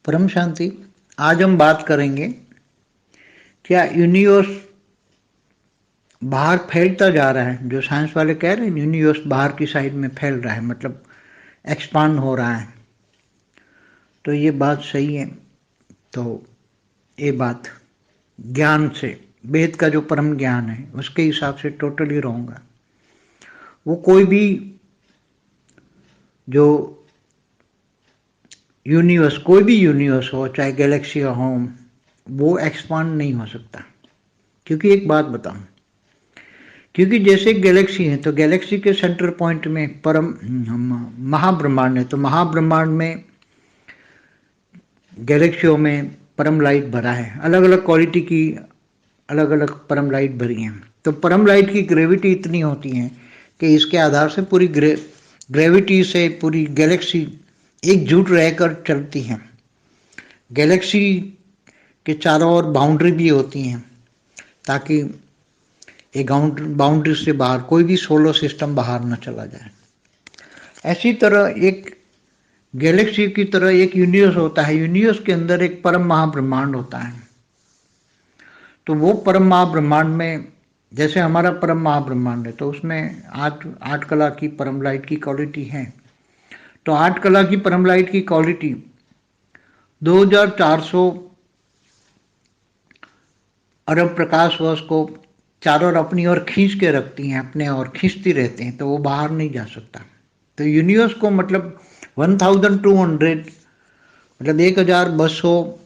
परम शांति। आज हम बात करेंगे क्या यूनिवर्स बाहर फैलता जा रहा है। जो साइंस वाले कह रहे हैं यूनिवर्स बाहर की साइड में फैल रहा है, मतलब एक्सपांड हो रहा है, तो ये बात सही है? तो ये बात ज्ञान से, वेद का जो परम ज्ञान है उसके हिसाब से टोटली रॉन्ग है। वो कोई भी जो यूनिवर्स, कोई भी यूनिवर्स हो, चाहे गैलेक्सी हो, वो एक्सपांड नहीं हो सकता। क्योंकि एक बात बताऊं, क्योंकि जैसे गैलेक्सी है तो गैलेक्सी के सेंटर पॉइंट में परम महाब्रह्मांड है, तो महाब्रह्मांड में गैलेक्सियों में परम लाइट भरा है, अलग अलग क्वालिटी की अलग अलग परम लाइट भरी हैं। तो परम लाइट की ग्रेविटी इतनी होती है कि इसके आधार से पूरी ग्रेविटी से पूरी गैलेक्सी एकजुट रहकर चलती है। गैलेक्सी के चारों ओर बाउंड्री भी होती हैं ताकि एक बाउंड्री से बाहर कोई भी सोलर सिस्टम बाहर न चला जाए। ऐसी तरह एक गैलेक्सी की तरह एक यूनिवर्स होता है, यूनिवर्स के अंदर एक परम महाब्रह्मांड होता है। तो वो परम महाब्रह्मांड में, जैसे हमारा परम महाब्रह्मांड है तो उसमें आठ आठ कला की परम लाइट की क्वालिटी है। तो आठ कला की परम लाइट की क्वालिटी 2400 अरब प्रकाश वर्ष को चारों ओर अपनी ओर खींच के रखती हैं, अपने और खींचती रहते हैं, तो वो बाहर नहीं जा सकता। तो यूनिवर्स को मतलब 1200 मतलब 1200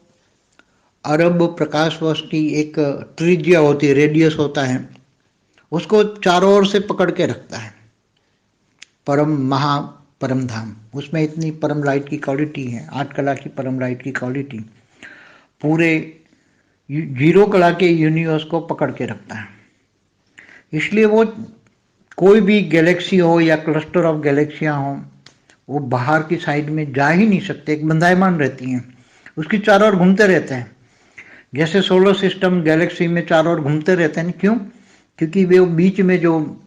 अरब प्रकाश वर्ष की एक त्रिज्या होती है, रेडियस होता है, उसको चारों ओर से पकड़ के रखता है परम धाम। उसमें इतनी परम लाइट की क्वालिटी है, आठ कला की परम लाइट की क्वालिटी पूरे जीरो कला के यूनिवर्स को पकड़ के रखता है। इसलिए वो कोई भी गैलेक्सी हो या क्लस्टर ऑफ गैलेक्सियां हो, वो बाहर की साइड में जा ही नहीं सकते, एक बंधायमान रहती हैं, उसकी चारों ओर घूमते रहते हैं। जैसे सोलर सिस्टम गैलेक्सी में चारों ओर घूमते रहते हैं, क्यों? क्योंकि वे बीच में जो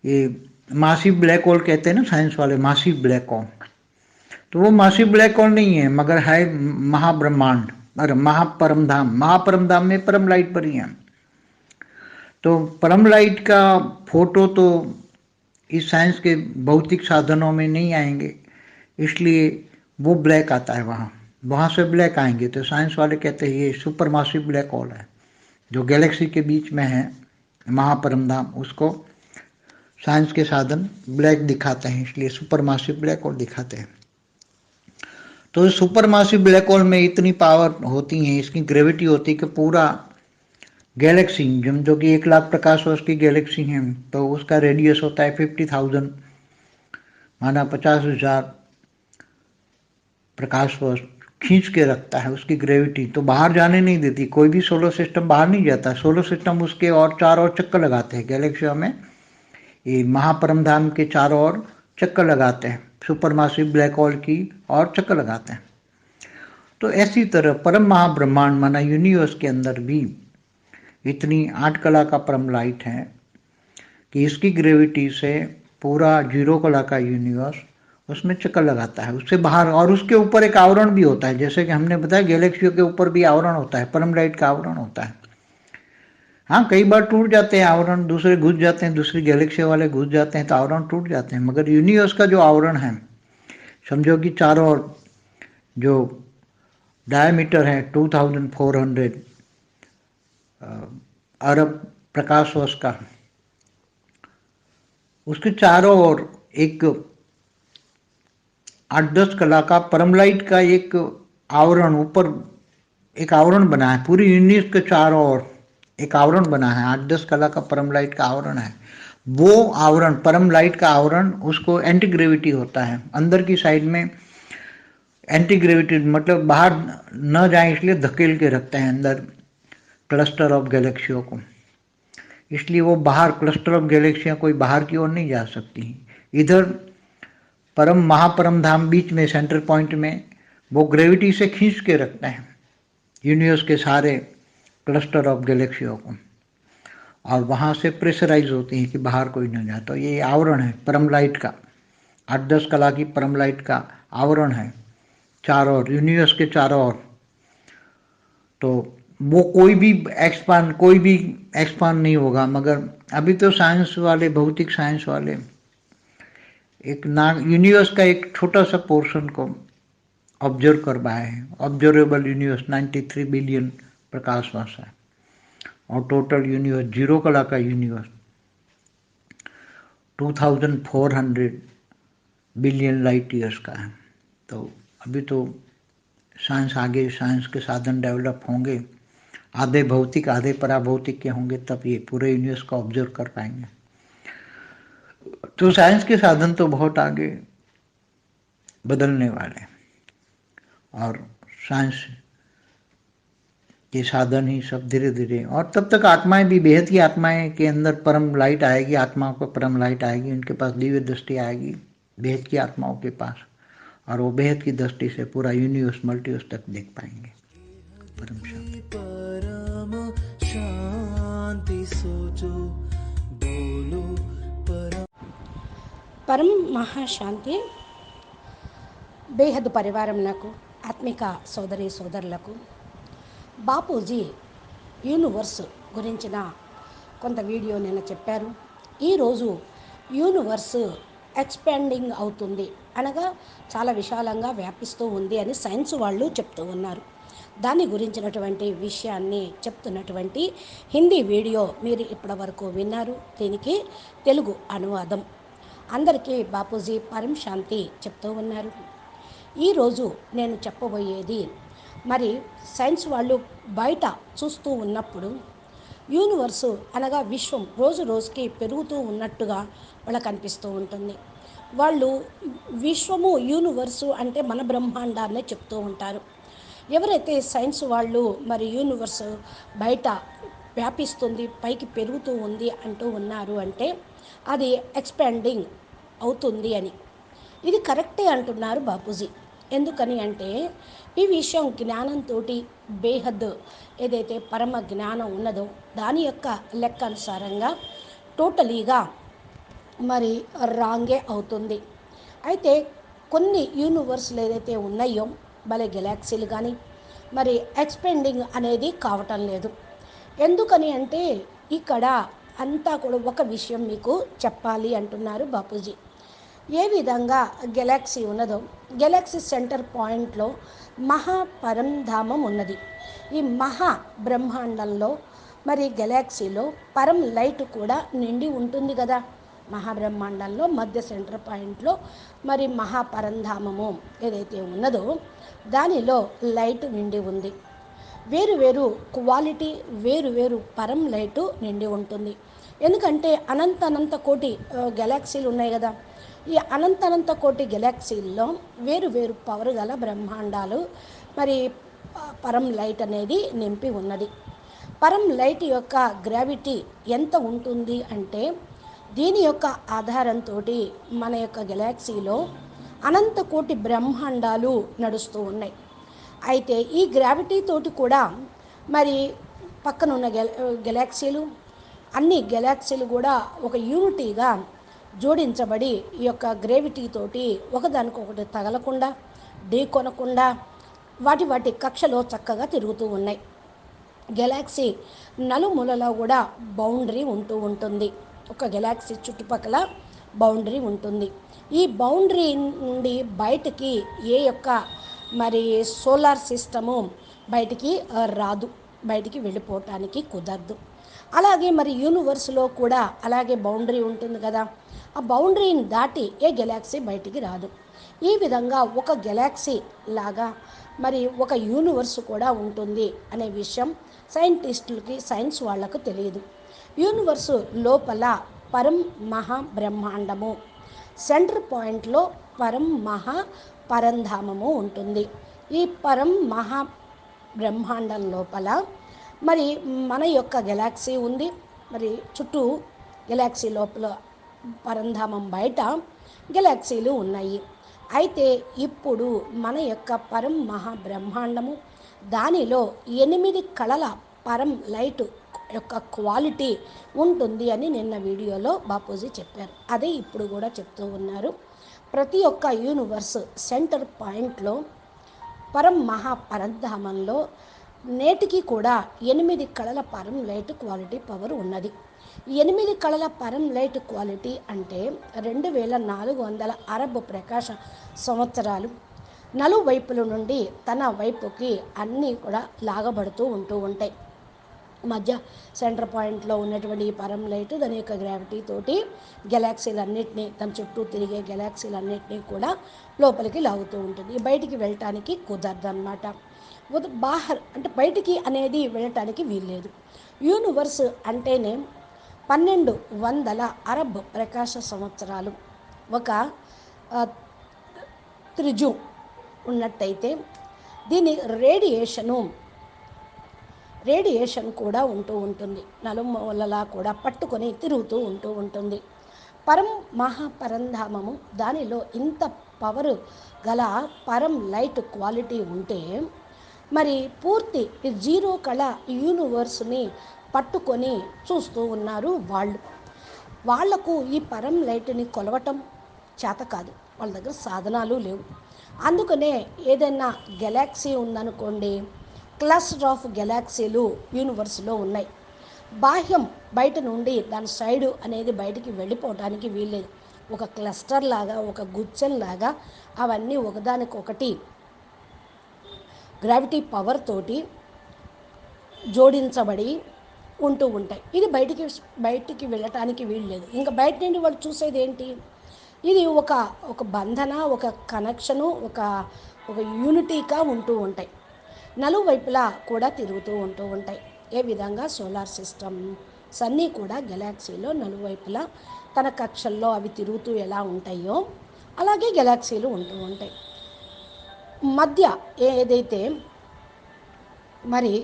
ये मासिव ब्लैक होल कहते हैं ना साइंस वाले, मासिव ब्लैक होल, तो वो मासिव ब्लैक होल नहीं है मगर है महाब्रह्मांड, अरे महापरम धाम में परम लाइट भरी है। तो परम लाइट का फोटो तो इस साइंस के भौतिक साधनों में नहीं आएंगे, इसलिए वो ब्लैक आता है, वहाँ से ब्लैक आएंगे। तो साइंस वाले कहते हैं ये सुपर मासिव ब्लैक होल है जो गैलेक्सी के बीच में है, महापरम धाम, उसको साइंस के साधन ब्लैक दिखाते हैं, इसलिए सुपर मासिव ब्लैक होल दिखाते हैं। तो सुपर मासिव ब्लैक होल में इतनी पावर होती है, इसकी ग्रेविटी होती है कि पूरा गैलेक्सी जो कि 1 लाख प्रकाश वर्ष की गैलेक्सी है, तो उसका रेडियस होता है 50,000, माना 50,000 प्रकाश वर्ष खींच के रखता है उसकी ग्रेविटी, तो बाहर जाने नहीं देती। कोई भी सोलर सिस्टम बाहर नहीं जाता, सोलर सिस्टम उसके और चारों ओर चक्कर लगाते हैं, गैलेक्सियों में ये महापरम धाम के चारों ओर चक्कर लगाते हैं, सुपर मासिव ब्लैक होल की और चक्कर लगाते हैं। तो ऐसी तरह परम महाब्रह्मांड माना यूनिवर्स के अंदर भी इतनी आठ कला का परम लाइट है कि इसकी ग्रेविटी से पूरा जीरो कला का यूनिवर्स उसमें चक्कर लगाता है, उससे बाहर। और उसके ऊपर एक आवरण भी होता है, जैसे कि हमने बताया गैलेक्सियों के ऊपर भी आवरण होता है, परम लाइट का आवरण होता है। हाँ, कई बार टूट जाते हैं आवरण, दूसरे घुस जाते हैं, दूसरी गैलेक्सी वाले घुस जाते हैं तो आवरण टूट जाते हैं, मगर यूनिवर्स का जो आवरण है, समझो कि चारों ओर जो डायमीटर है 2400 अरब प्रकाश वर्ष का, उसके चारों ओर एक 8-10 कला का परमलाइट का एक आवरण, ऊपर एक आवरण बना है, पूरी यूनिवर्स के चारों ओर एक आवरण बना है, 8-10 कला का परमलाइट का आवरण है। वो आवरण, परम लाइट का आवरण, उसको एंटी ग्रेविटी होता है, अंदर की साइड में एंटी ग्रेविटी मतलब बाहर न जाए इसलिए धकेल के रखते हैं अंदर क्लस्टर ऑफ गैलेक्सियों को, इसलिए वो बाहर क्लस्टर ऑफ गैलेक्सियां कोई बाहर की ओर नहीं जा सकती। इधर परम महापरम धाम बीच में सेंटर पॉइंट में वो ग्रेविटी से खींच के रखते हैं यूनिवर्स के सारे क्लस्टर ऑफ गैलेक्सियों को, और वहाँ से प्रेशराइज होती है कि बाहर कोई न जाए। तो ये आवरण है परम लाइट का, 8-10 कला की परम लाइट का आवरण है, चारों ओर, यूनिवर्स के चारों ओर। तो वो कोई भी एक्सपांड नहीं होगा, मगर अभी तो साइंस वाले, भौतिक साइंस वाले एक यूनिवर्स का एक छोटा सा पोर्शन को ऑब्जर्व कर पाए हैं। ऑब्जर्वेबल यूनिवर्स 93 बिलियन प्रकाश वर्ष है, और टोटल यूनिवर्स जीरो कला का यूनिवर्स 2400 बिलियन लाइट ईयर्स का है। तो अभी तो साइंस के साधन डेवलप होंगे, आधे भौतिक आधे पराभौतिक के होंगे, तब ये पूरे यूनिवर्स को ऑब्जर्व कर पाएंगे। तो साइंस के साधन तो बहुत आगे बदलने वाले, और साइंस के साधन ही सब धीरे धीरे, और तब तक आत्माएं भी, बेहद की आत्माएं के अंदर परम लाइट आएगी, आत्माओं को परम लाइट आएगी, उनके पास दिव्य दृष्टि आएगी बेहद की आत्माओं के पास, और वो बेहद की दृष्टि से पूरा यूनिवर्स मल्टीवर्स तक देख पाएंगे। परम शांति सोचो बोलो परम महाशांति బేహద్దు పరివారంనకు ఆత్మిక సోదరి సోదరులకు బాపూజీ యూనివర్స్ గురించిన కొంత వీడియో నేను చెప్పారు. ఈరోజు యూనివర్స్ ఎక్స్పాండింగ్ అవుతుంది, అనగా చాలా విశాలంగా వ్యాపిస్తూ ఉంది అని సైన్స్ వాళ్ళు చెప్తూ ఉన్నారు. దాని గురించినటువంటి విషయాన్ని చెప్తున్నటువంటి హిందీ వీడియో మీరు ఇప్పటి వరకు విన్నారు. దీనికి తెలుగు అనువాదం. అందరికీ బాపూజీ పరం శాంతి చెప్తూ ఉన్నారు. ఈరోజు నేను చెప్పబోయేది, మరి సైన్స్ వాళ్ళు బయట చూస్తూ ఉన్నప్పుడు యూనివర్సు అనగా విశ్వం రోజు రోజుకి పెరుగుతూ ఉన్నట్టుగా వాళ్ళకి అనిపిస్తూ ఉంటుంది. వాళ్ళు విశ్వము యూనివర్సు అంటే మన బ్రహ్మాండాన్నే చెప్తూ ఉంటారు. ఎవరైతే సైన్స్ వాళ్ళు మరి యూనివర్సు బయట వ్యాపిస్తుంది, పైకి పెరుగుతూ ఉంది అంటూ ఉన్నారు అంటే అది ఎక్స్పాండింగ్ అవుతుంది అని. ఇది కరెక్టే అంటున్నారు బాపూజీ. ఎందుకని అంటే ఈ విషయం జ్ఞానంతో బేహద్ ఏదైతే పరమ జ్ఞానం ఉన్నదో దాని యొక్క లెక్క అనుసారంగా టోటలీగా మరి రాంగే అవుతుంది. అయితే కొన్ని యూనివర్స్లు ఏదైతే ఉన్నాయో భలే గెలాక్సీలు కానీ మరి ఎక్స్పెండింగ్ అనేది కావటం లేదు. ఎందుకని అంటే ఇక్కడ అంతా కూడా ఒక విషయం మీకు చెప్పాలి అంటున్నారు బాపూజీ. ఏ విధంగా గెలాక్సీ ఉన్నదో, గెలాక్సీ సెంటర్ పాయింట్లో మహాపరంధామం ఉన్నది. ఈ మహా బ్రహ్మాండంలో మరి గెలాక్సీలో పరం లైట్ కూడా నిండి ఉంటుంది కదా. మహాబ్రహ్మాండంలో మధ్య సెంటర్ పాయింట్లో మరి మహాపరంధామము ఏదైతే ఉన్నదో దానిలో లైట్ నిండి ఉంది. వేరు వేరు క్వాలిటీ, వేరు వేరు పరం లైటు నిండి ఉంటుంది. ఎందుకంటే అనంత కోటి గెలాక్సీలు ఉన్నాయి కదా. ఈ అనంత కోటి గెలాక్సీల్లో వేరు వేరు పవర్ గల బ్రహ్మాండాలు మరి పరం లైట్ అనేది నింపి ఉన్నది. పరం లైట్ యొక్క గ్రావిటీ ఎంత ఉంటుంది అంటే దీని యొక్క ఆధారంతో మన యొక్క గెలాక్సీలో అనంత కోటి బ్రహ్మాండాలు నడుస్తూ ఉన్నాయి. అయితే ఈ గ్రావిటీ తోటి కూడా మరి పక్కనున్న గెలాక్సీలు, అన్ని గెలాక్సీలు కూడా ఒక యూనిటీగా జోడించబడి ఈ యొక్క గ్రావిటీ తోటి ఒకదానికొకటి తగలకుండా, ఢీకొనకుండా వాటి కక్షలో చక్కగా తిరుగుతూ ఉన్నాయి. గెలాక్సీ నలుమూలలో కూడా బౌండరీ ఉంటూ ఉంటుంది. ఒక గెలాక్సీ చుట్టుపక్కల బౌండరీ ఉంటుంది. ఈ బౌండరీ నుండి బయటికి ఏ యొక్క మరి సోలార్ సిస్టము బయటికి రాదు, బయటికి వెళ్ళిపోవటానికి కుదరదు. అలాగే మరి యూనివర్స్లో కూడా అలాగే బౌండరీ ఉంటుంది కదా. ఆ బౌండరీని దాటి ఏ గెలాక్సీ బయటికి రాదు. ఈ విధంగా ఒక గెలాక్సీ లాగా మరి ఒక యూనివర్స్ కూడా ఉంటుంది అనే విషయం సైంటిస్టులకి, సైన్స్ వాళ్లకు తెలియదు. యూనివర్సు లోపల పరం మహా బ్రహ్మాండము, సెంటర్ పాయింట్లో పరం మహా పరంధామము ఉంటుంది. ఈ పరం మహా బ్రహ్మాండం లోపల మరి మన యొక్క గెలాక్సీ ఉంది. మరి చుట్టూ గెలాక్సీ లోపల పరంధామం బయట గెలాక్సీలు ఉన్నాయి. అయితే ఇప్పుడు మన యొక్క పరం మహా బ్రహ్మాండము, దానిలో 8 కళల పరం లైట్ యొక్క క్వాలిటీ ఉంటుంది అని నిన్న వీడియోలో బాపూజీ చెప్పారు. అదే ఇప్పుడు కూడా చెప్తూ ఉన్నారు. ప్రతి ఒక్క యూనివర్స్ సెంటర్ పాయింట్లో పరం మహా పరంధామంలో నేటికి కూడా 8 కళల పరం లైట్ క్వాలిటీ పవర్ ఉన్నది. 8 కళల పరం లైట్ క్వాలిటీ అంటే 2400 అరబ్ ప్రకాశ సంవత్సరాలు నలువైపుల నుండి తన వైపుకి అన్నీ కూడా లాగబడుతూ ఉంటాయి. మధ్య సెంటర్ పాయింట్లో ఉన్నటువంటి ఈ పరం లైట్ దాని యొక్క గ్రావిటీ తోటి గెలాక్సీలన్నింటినీ తన చుట్టూ తిరిగే గెలాక్సీలన్నింటినీ కూడా లోపలికి లాగుతూ ఉంటుంది. బయటికి వెళ్ళటానికి కుదరదు అనమాట. బాహర్ అంటే బయటికి అనేది వెళ్ళటానికి వీల్లేదు. యూనివర్స్ అంటేనే 1200 అరబ్ ప్రకాశ సంవత్సరాలు ఒక త్రిజు ఉన్నట్టయితే దీని రేడియేషన్ కూడా ఉంటూ ఉంటుంది. నలుమూలలా కూడా పట్టుకొని తిరుగుతూ ఉంటుంది. పరం మహాపరంధామము దానిలో ఇంత పవర్ గల పరం లైట్ క్వాలిటీ ఉంటే మరి పూర్తి జీరో కళ యూనివర్స్ని పట్టుకొని చూస్తూ ఉన్నారు వాళ్లకు ఈ పరం లైట్ని కొలవటం చేత కాదు. వాళ్ళ దగ్గర సాధనాలు లేవు. అందుకనే ఏదైనా గెలాక్సీ ఉందనుకోండి, క్లస్టర్ ఆఫ్ గెలాక్సీలు యూనివర్స్లో ఉన్నాయి. బాహ్యం బయట నుండి దాని సైడు అనేది బయటికి వెళ్ళిపోవటానికి వీల్లేదు. ఒక క్లస్టర్ లాగా, ఒక గుచ్చం లాగా అవన్నీ ఒకదానికొకటి గ్రావిటీ పవర్ తోటి జోడించబడి ఉంటాయి. ఇది బయటికి వెళ్ళటానికి వీల్లేదు. ఇంకా బయట నుండి వాళ్ళు చూసేది ఏంటి? ఇది ఒక బంధన, ఒక కనెక్షను, ఒక యూనిటీగా ఉంటాయి. నలువైపులా కూడా తిరుగుతూ ఉంటాయి. ఏ విధంగా సోలార్ సిస్టమ్స్ అన్నీ కూడా గెలాక్సీలో నలువైపులా తన కక్షల్లో అవి తిరుగుతూ ఎలా ఉంటాయో అలాగే గెలాక్సీలు ఉంటాయి. మధ్య ఏదైతే మరి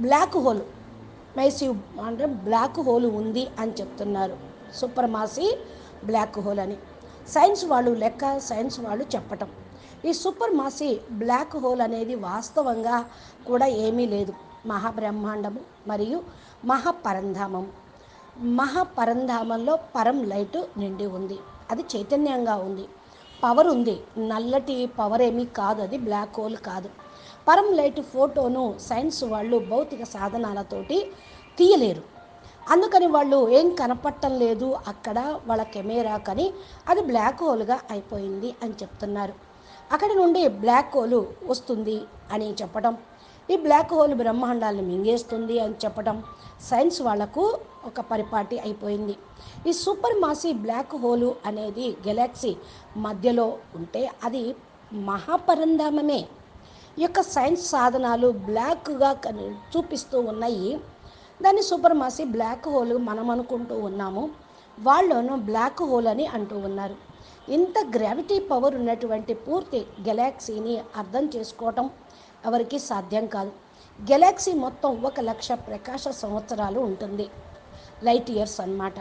బ్లాక్ హోల్ మైసివ్ అంటే బ్లాక్ హోల్ ఉంది అని చెప్తున్నారు. సూపర్ మాసీ బ్లాక్ హోల్ అని సైన్స్ వాళ్ళు చెప్పటం. ఈ సూపర్ మాసీ బ్లాక్ హోల్ అనేది వాస్తవంగా కూడా ఏమీ లేదు. మహాబ్రహ్మాండము మరియు మహాపరంధామంలో పరం లైట్ నిండి ఉంది. అది చైతన్యంగా ఉంది, పవర్ ఉంది. నల్లటి పవర్ ఏమీ కాదు, అది బ్లాక్ హోల్ కాదు. పరం లైట్ ఫోటోను సైన్స్ వాళ్ళు భౌతిక సాధనాలతోటి తీయలేరు. అందుకని వాళ్ళు ఏం కనపడటం లేదు అక్కడ వాళ్ళ కెమెరా కని అది బ్లాక్ హోల్గా అయిపోయింది అని చెప్తున్నారు. అక్కడి నుండి బ్లాక్ హోల్ వస్తుంది అని చెప్పడం, ఈ బ్లాక్ హోల్ బ్రహ్మాండాలను మింగేస్తుంది అని చెప్పడం సైన్స్ వాళ్లకు ఒక పరిపాటి అయిపోయింది. ఈ సూపర్ మాసీ బ్లాక్ హోల్ అనేది గెలాక్సీ మధ్యలో ఉంటే అది మహాపరంధామమే. ఈ యొక్క సైన్స్ సాధనాలు బ్లాక్గా చూపిస్తూ ఉన్నాయి. దాన్ని సూపర్ మాసీ బ్లాక్ హోల్ మనం అనుకుంటూ ఉన్నాము, వాళ్ళను బ్లాక్ హోల్ అని అంటూ ఉన్నారు. ఇంత గ్రావిటీ పవర్ ఉన్నటువంటి పూర్తి గెలాక్సీని అర్థం చేసుకోవటం ఎవరికి సాధ్యం కాదు. గెలాక్సీ మొత్తం 1,00,000 ప్రకాశ సంవత్సరాలు ఉంటుంది, లైట్ ఇయర్స్ అన్నమాట.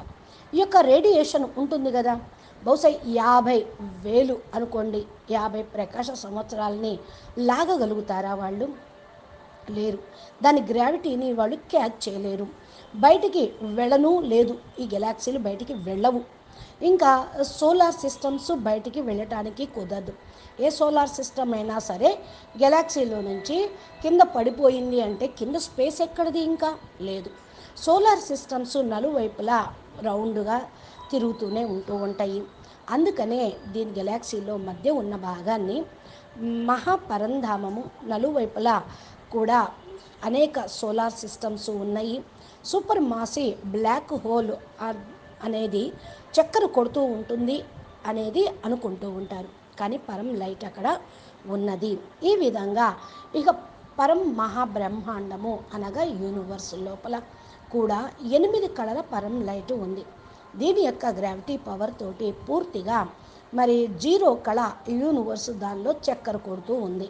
ఈ యొక్క రేడియేషన్ ఉంటుంది కదా, బహుశా 50,000 అనుకోండి, 50 ప్రకాశ సంవత్సరాలని లాగగలుగుతారా వాళ్ళు? లేరు. దాని గ్రావిటీని వాళ్ళు క్యాచ్ చేయలేరు. బయటికి వెళ్ళను లేదు, ఈ గెలాక్సీలు బయటికి వెళ్ళవు. ఇంకా సోలార్ సిస్టమ్స్ బయటికి వెళ్ళటానికి కుదరదు. ఏ సోలార్ సిస్టమ్ అయినా సరే గెలాక్సీలో నుంచి కింద పడిపోయింది అంటే కింద స్పేస్ ఎక్కడిది? ఇంకా లేదు. సోలార్ సిస్టమ్స్ నలువైపులా రౌండ్గా తిరుగుతూనే ఉంటాయి. అందుకనే దీని గెలాక్సీలో మధ్య ఉన్న భాగాన్ని మహాపరంధామము, నలువైపులా కూడా అనేక సోలార్ సిస్టమ్స్ ఉన్నాయి. సూపర్ మాసీ బ్లాక్ హోల్ అనేది చక్కర కొడుతూ ఉంటుంది అనేది అనుకుంటూ ఉంటారు. కానీ పరం లైట్ అక్కడ ఉన్నది. ఈ విధంగా ఇక పరం మహాబ్రహ్మాండము అనగా యూనివర్స్ లోపల కూడా 8 కళల పరం లైట్ ఉంది. దీని యొక్క గ్రావిటీ పవర్ తోటి పూర్తిగా మరి జీరో కళ యూనివర్స్ దానిలో చక్కర కొడుతూ ఉంది.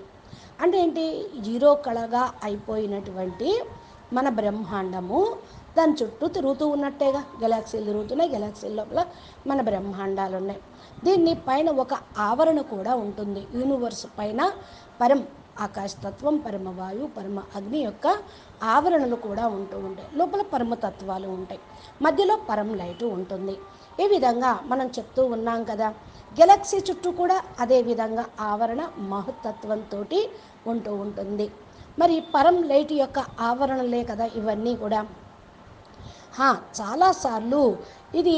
అంటే ఏంటి? జీరో కళగా అయిపోయినటువంటి మన బ్రహ్మాండము దాని చుట్టూ తిరుగుతూ ఉన్నట్టేగా. గెలాక్సీలు తిరుగుతున్నాయి, గెలాక్సీల లోపల మన బ్రహ్మాండాలు ఉన్నాయి. దీన్ని పైన ఒక ఆవరణ కూడా ఉంటుంది. యూనివర్స్ పైన పరం ఆకాశతత్వం, పరమవాయు, పరమ అగ్ని యొక్క ఆవరణలు కూడా ఉంటాయి. లోపల పరమతత్వాలు ఉంటాయి, మధ్యలో పరం లైటు ఉంటుంది. ఈ విధంగా మనం చెప్తూ ఉన్నాం కదా, గెలాక్సీ చుట్టూ కూడా అదే విధంగా ఆవరణ మహత్తత్వంతో ఉంటూ ఉంటుంది. మరి పరం లైట్ యొక్క ఆవరణలే కదా ఇవన్నీ కూడా. చాలాసార్లు ఇది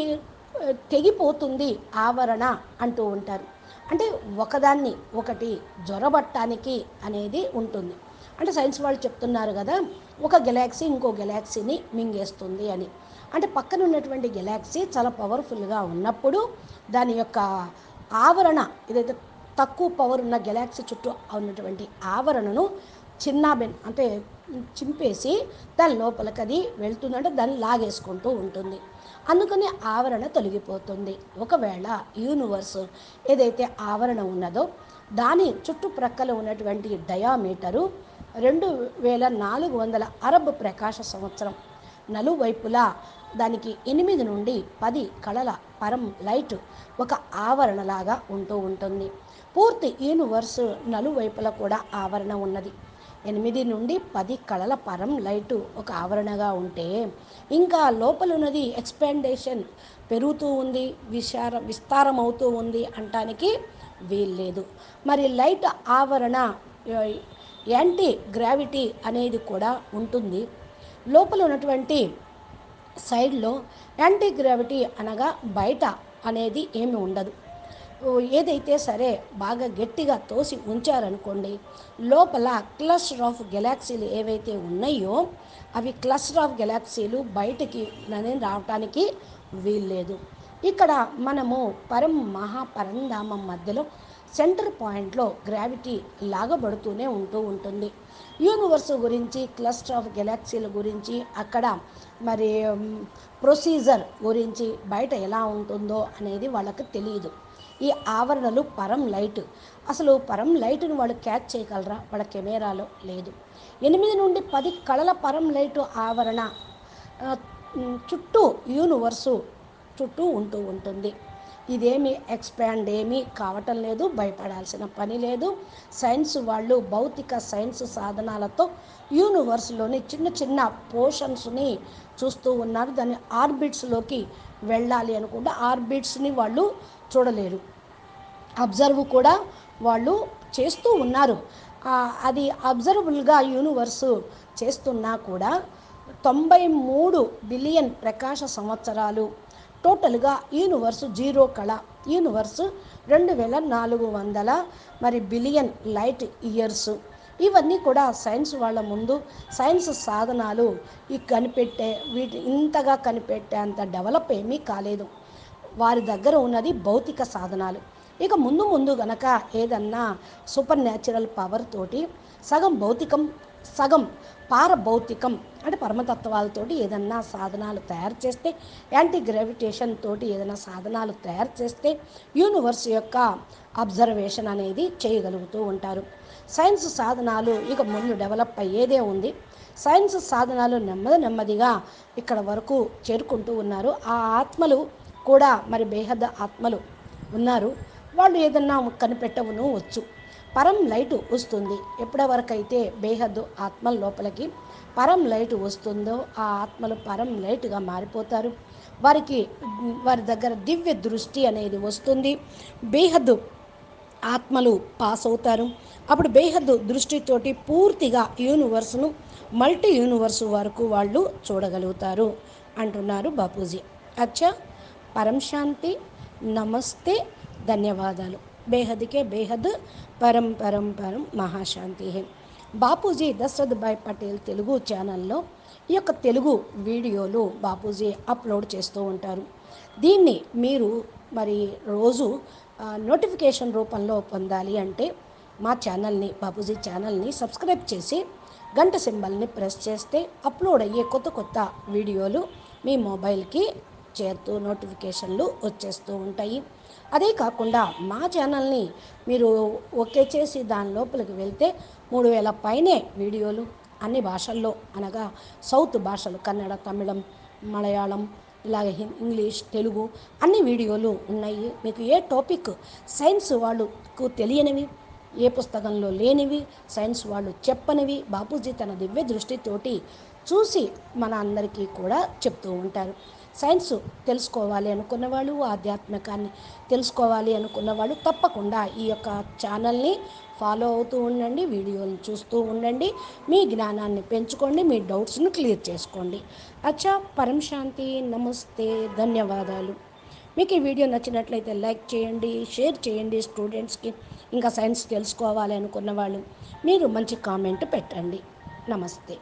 తెగిపోతుంది ఆవరణ అంటూ ఉంటారు. అంటే ఒకదాన్ని ఒకటి జొరబట్టానికి అనేది ఉంటుంది. అంటే సైన్స్ వాళ్ళు చెప్తున్నారు కదా, ఒక గెలాక్సీ ఇంకో గెలాక్సీని మింగేస్తుంది అని. అంటే పక్కన ఉన్నటువంటి గెలాక్సీ చాలా పవర్ఫుల్గా ఉన్నప్పుడు దాని యొక్క ఆవరణ ఏదైతే తక్కువ పవర్ ఉన్న గెలాక్సీ చుట్టూ ఉన్నటువంటి ఆవరణను అంటే చింపేసి దాని లోపలికి అది వెళ్తుందంటే దాన్ని లాగేసుకుంటూ ఉంటుంది. అందుకని ఆవరణ తొలగిపోతుంది. ఒకవేళ యూనివర్స్ ఏదైతే ఆవరణ ఉన్నదో దాని చుట్టుప్రక్కల ఉన్నటువంటి డయామీటరు 2400 అరబ్ ప్రకాశ సంవత్సరం. నలువైపులా దానికి 8 నుండి 10 కళల పరం లైట్ ఒక ఆవరణలాగా ఉంటూ ఉంటుంది. పూర్తి యూనివర్స్ నలువైపులా కూడా ఆవరణ ఉన్నది. 8 నుండి 10 కళల పరం లైటు ఒక ఆవరణగా ఉంటే ఇంకా లోపల ఉన్నది ఎక్స్పాండేషన్ పెరుగుతూ ఉంది, విస్తారం అవుతూ ఉంది అంటానికి వీల్లేదు. మరి లైట్ ఆవరణ యాంటీ గ్రావిటీ అనేది కూడా ఉంటుంది. లోపల ఉన్నటువంటి సైడ్లో యాంటీ గ్రావిటీ అనగా బయట అనేది ఏమి ఉండదు. ఏదైతే సరే బాగా గట్టిగా తోసి ఉంచారనుకోండి, లోపల క్లస్టర్ ఆఫ్ గెలాక్సీలు ఏవైతే ఉన్నాయో అవి క్లస్టర్ ఆఫ్ గెలాక్సీలు బయటికి రావటానికి వీల్లేదు. ఇక్కడ మనము మహాపరంధామం మధ్యలో సెంటర్ పాయింట్లో గ్రావిటీ లాగబడుతూనే ఉంటుంది. యూనివర్స్ గురించి, క్లస్టర్ ఆఫ్ గెలాక్సీల గురించి, అక్కడ మరి ప్రొసీజర్ గురించి బయట ఎలా ఉంటుందో అనేది వాళ్ళకి తెలియదు. ఈ ఆవరణలు పరం లైట్, అసలు పరం లైట్ను వాళ్ళు క్యాచ్ చేయగలరా? వాళ్ళ కెమెరాలో లేదు. 8 నుండి 10 కళల పరం లైటు ఆవరణ చుట్టూ యూనివర్సు చుట్టూ ఉంటూ ఉంటుంది. ఇదేమి ఎక్స్పాండ్ ఏమీ కావటం లేదు, భయపడాల్సిన పని లేదు. సైన్స్ వాళ్ళు భౌతిక సైన్స్ సాధనాలతో యూనివర్స్లోని చిన్న చిన్న పోర్షన్స్ని చూస్తూ ఉన్నారు. దాన్ని ఆర్బిట్స్లోకి వెళ్ళాలి అనుకుంటే ఆర్బిట్స్ని వాళ్ళు చూడలేరు. అబ్జర్వ్ కూడా వాళ్ళు చేస్తూ ఉన్నారు. అది అబ్జర్వబుల్గా యూనివర్సు చేస్తున్నా కూడా 93 బిలియన్ ప్రకాశ సంవత్సరాలు టోటల్గా యూనివర్సు జీరో కళ. Universe 2400 billion light years. ఇవన్నీ కూడా సైన్స్ వాళ్ళ ముందు సైన్స్ సాధనాలు ఇంతగా కనిపెట్టేంత డెవలప్ ఏమీ కాలేదు. వారి దగ్గర ఉన్నది భౌతిక సాధనాలు. ఇక ముందు గనక ఏదన్నా సూపర్ న్యాచురల్ పవర్ తోటి సగం భౌతికం సగం పారభౌతికం అంటే పరమతత్వాలతోటి ఏదన్నా సాధనాలు తయారు చేస్తే, యాంటీ గ్రావిటేషన్ తోటి ఏదైనా సాధనాలు తయారు చేస్తే యూనివర్స్ యొక్క అబ్జర్వేషన్ అనేది చేయగలుగుతూ ఉంటారు. సైన్స్ సాధనాలు ఇక ముందు డెవలప్ అయ్యేదే ఉంది. సైన్స్ సాధనాలు నెమ్మదిగా ఇక్కడ వరకు చేరుకుంటూ ఉన్నారు. ఆ ఆత్మలు కూడా మరి బేహద్ ఆత్మలు ఉన్నారు. వాళ్ళు ఏదన్నా కనిపెట్టవును వచ్చు. పరం లైటు వస్తుంది. ఎప్పటివరకైతే బేహద్దు ఆత్మల లోపలికి పరం లైటు వస్తుందో ఆ ఆత్మలు పరం లైటుగా మారిపోతారు. వారి దగ్గర దివ్య దృష్టి అనేది వస్తుంది. బేహద్దు ఆత్మలు పాస్ అవుతారు. అప్పుడు బేహద్దు దృష్టితోటి పూర్తిగా యూనివర్స్ను మల్టీ యూనివర్స్ వరకు వాళ్ళు చూడగలుగుతారు అంటున్నారు బాపూజీ. అచ్చా, పరం శాంతి, నమస్తే, ధన్యవాదాలు. బేహద్కే బేహద్, పరం పరం పరం మహాశాంతి హే. బాపూజీ దశరథ్ భాయ్ పటేల్ తెలుగు ఛానల్లో ఈ యొక్క తెలుగు వీడియోలు బాపూజీ అప్లోడ్ చేస్తూ ఉంటారు. దీన్ని మీరు మరి రోజు నోటిఫికేషన్ రూపంలో పొందాలి అంటే మా ఛానల్ని, బాపూజీ ఛానల్ని సబ్స్క్రైబ్ చేసి గంట సింబల్ని ప్రెస్ చేస్తే అప్లోడ్ అయ్యే కొత్త వీడియోలు మీ మొబైల్కి చేరుతూ నోటిఫికేషన్లు వచ్చేస్తూ ఉంటాయి. అదే కాకుండా మా ఛానల్ని మీరు ఓకే చేసి దాని లోపలికి వెళ్తే 3000 పైనే వీడియోలు అన్ని భాషల్లో, అనగా సౌత్ భాషలు కన్నడ, తమిళం, మలయాళం, ఇలాగ ఇంగ్లీష్, తెలుగు అన్ని వీడియోలు ఉన్నాయి. మీకు ఏ టాపిక్ సైన్స్ వాళ్ళకు తెలియనివి, ఏ పుస్తకంలో లేనివి, సైన్స్ వాళ్ళు చెప్పనివి బాపూజీ తన దివ్య దృష్టితోటి చూసి మన అందరికీ కూడా చెప్తూ ఉంటారు. సైన్స్ తెలుసుకోవాలి అనుకున్న వాళ్ళు, ఆధ్యాత్మికాన్ని తెలుసుకోవాలి అనుకున్న వాళ్ళు తప్పకుండా ఈ యొక్క ఛానల్ని ఫాలో అవుతూ ఉండండి, వీడియోలు చూస్తూ ఉండండి, మీ జ్ఞానాన్ని పెంచుకోండి, మీ డౌట్స్ను క్లియర్ చేసుకోండి. అచ్చా, పరం శాంతి, నమస్తే, ధన్యవాదాలు. మీకు ఈ వీడియో నచ్చినట్లయితే లైక్ చేయండి, షేర్ చేయండి స్టూడెంట్స్కి, ఇంకా సైన్స్ తెలుసుకోవాలి అనుకున్న వాళ్ళు మీరు మంచి కామెంట్ పెట్టండి. నమస్తే.